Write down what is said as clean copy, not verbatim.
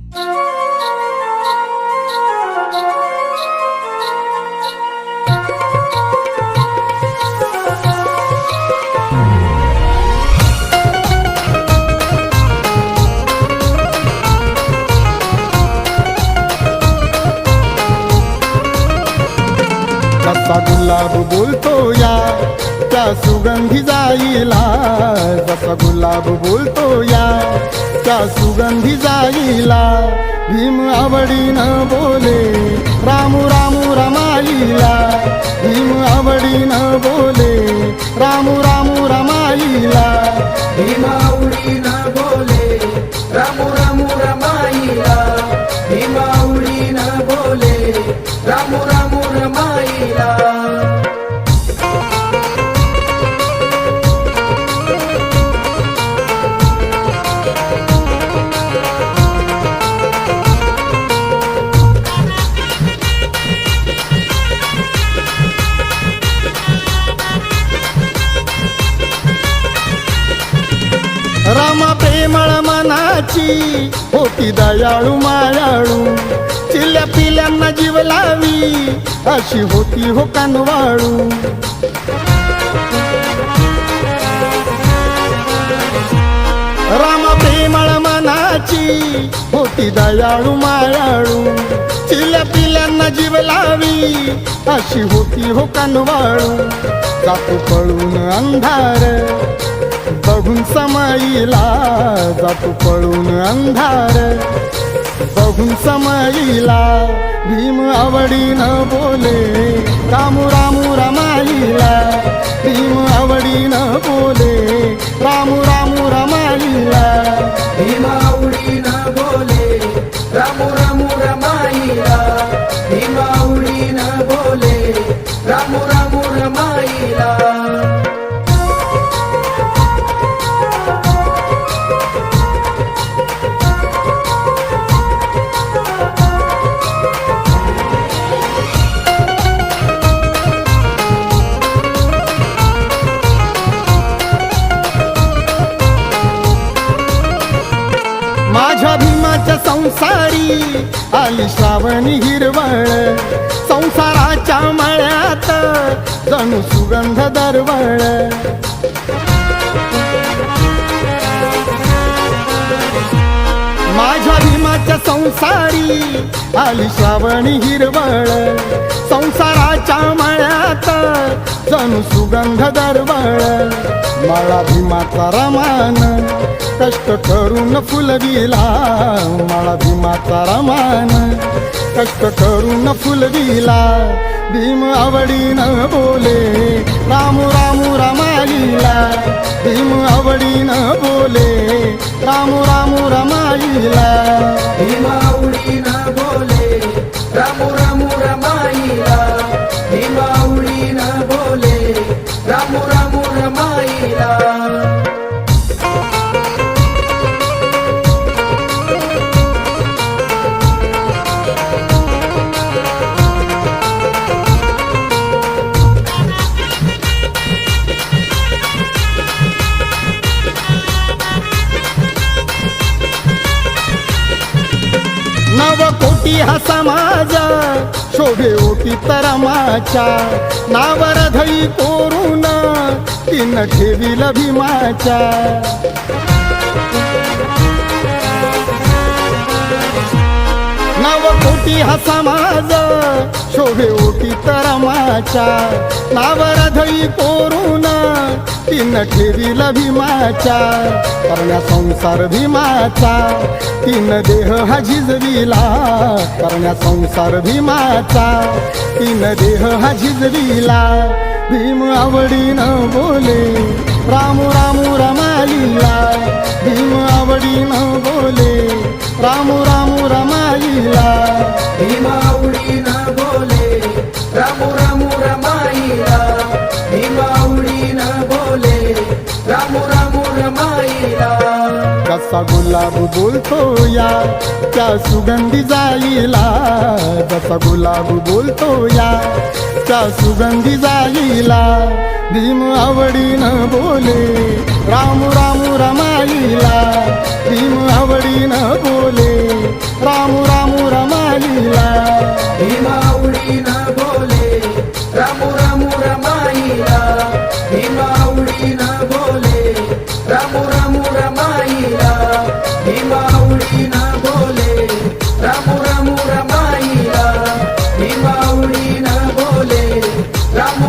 जसा गुलाब बोलतो या त्या सुगंधी जाईला, जसा गुलाब बोलतो या त्या सुगंधी जाईला, भीम आवडीनं बोले रामू रामू रमाईला, भीम आवडीनं बोले रामू रामू रमाईला, भीम आवडीनं बोले रामू रामू रमाईला, भीम आवडीनं बोले रामू रामू रमाईला. रामा प्रेमळ मनाची होती दयाळू मायाळू, चिल्या पिल्यांना जीव लावी अशी होती हो कानवाळू. रामा प्रेमळ मनाची होती दयाळू मायाळू, चिल्या पिल्यांना जीव लावी अशी होती हो कानवाळू. जातो पळून अंधार बघून समाईला, जातो पळून अंधार बघून समाईला, भीम आवडीनं बोले रामू रामू रमाईला, भीम आवडीनं बोले रामू रामू रमाईला, भीम आवडीनं बोले रामू रामू रमाईला, भीम आवडीनं बोले रामू रामू रमाईला. माझ्या भीमाच्या संसारी आली श्रावणी हिरवळ, संसाराच्या मळ्यात जणू सुगंध दरवळ. माझ्या भीमाच्या संसारी आली श्रावणी हिरवळ, संसाराच्या मळ्यात जणू सुगंध दरवळ. मला भीमाचा रमान कष्ट करून फुलविला, मला भीमाचा रमान कष्ट करून फुलविला, भीम आवडीनं बोले रामू रामू रमाईला, भीम आवडीनं बोले रामू रामू रमाईला, भीम आवडीनं बोले रामू रामू रमाईला, भीम आवडीनं बोले रामू रामू रमाईला. नवकोटी हा समाज शोभे ओटी तरमाच्या, नावर धई कोरून तीन ठेवील भीमाच्या. नवकोटी हा समाज शोभे ओटी तरमाच्या, नावर धई कोरून तीन ठेवील भीमाच्या. करण्या संसार भीमाचा तीन देह हा झिजविला, करण्या संसार भीमाचा तीन देह हा झिजविला, भीम आवडीनं बोले रामू रामू रमाईला, भीम आवडीनं बोले रामू रामू रमाईला, भीम आवडीनं बोले रामू रामू रमाईला, भीम आवडीनं बोले रामू रामू रमाईला. जसा गुलाब बोलतो या त्या सुगंधी जाईला, जसा गुलाब बोलतो या त्या सुगंधी जाईला, भीम आवडीनं बोले रामू रामू रमाईला, भीम आवडीनं बोले रामू रामू रमाईला भीमाऊडीन बोले रामू रामू रमाईला भीमाऊडीन बोले रामू रामू रमाईला भीमाऊडीन बोले रामू